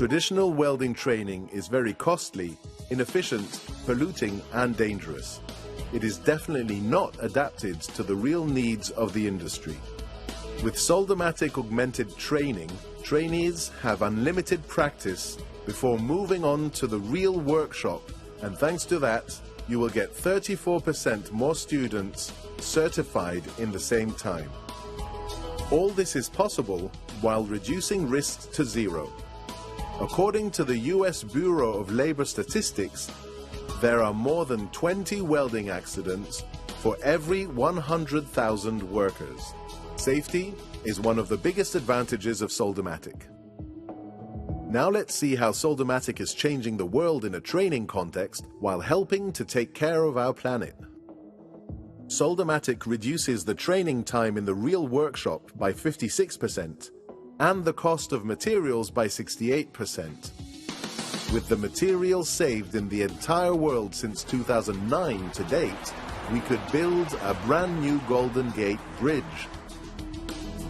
Traditional welding training is very costly, inefficient, polluting, and dangerous. It is definitely not adapted to the real needs of the industry. With Soldamatic augmented training, trainees have unlimited practice before moving on to the real workshop, and thanks to that, you will get 34% more students certified in the same time. All this is possible while reducing risks to zero. According to the US Bureau of Labor Statistics, there are more than 20 welding accidents for every 100,000 workers. Safety is one of the biggest advantages of Soldamatic. Now let's see how Soldamatic is changing the world in a training context while helping to take care of our planet. Soldamatic reduces the training time in the real workshop by 56% and the cost of materials by 68%. With the materials saved in the entire world since 2009 to date, we could build a brand new Golden Gate Bridge.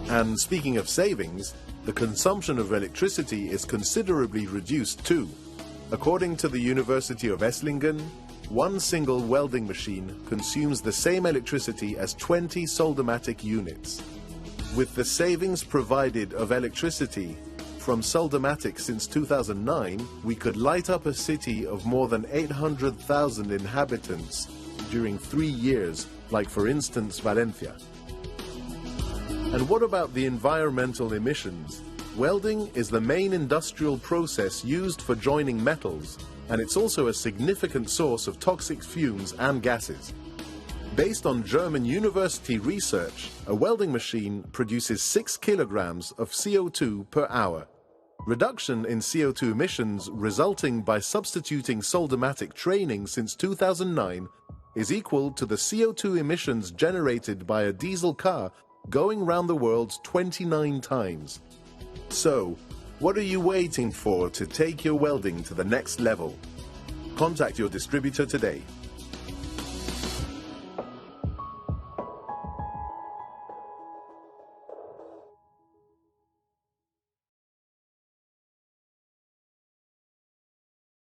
And speaking of savings, the consumption of electricity is considerably reduced too. According to the University of Esslingen, one single welding machine consumes the same electricity as 20 Soldamatic units. With the savings provided of electricity from Soldamatic since 2009, we could light up a city of more than 800,000 inhabitants during 3 years, like for instance Valencia. And what about the environmental emissions? Welding is the main industrial process used for joining metals, and it's also a significant source of toxic fumes and gases. Based on German university research, a welding machine produces 6 kilograms of CO2 per hour. Reduction in CO2 emissions resulting by substituting Soldamatic training since 2009 is equal to the CO2 emissions generated by a diesel car going round the world 29 times. So, what are you waiting for to take your welding to the next level? Contact your distributor today.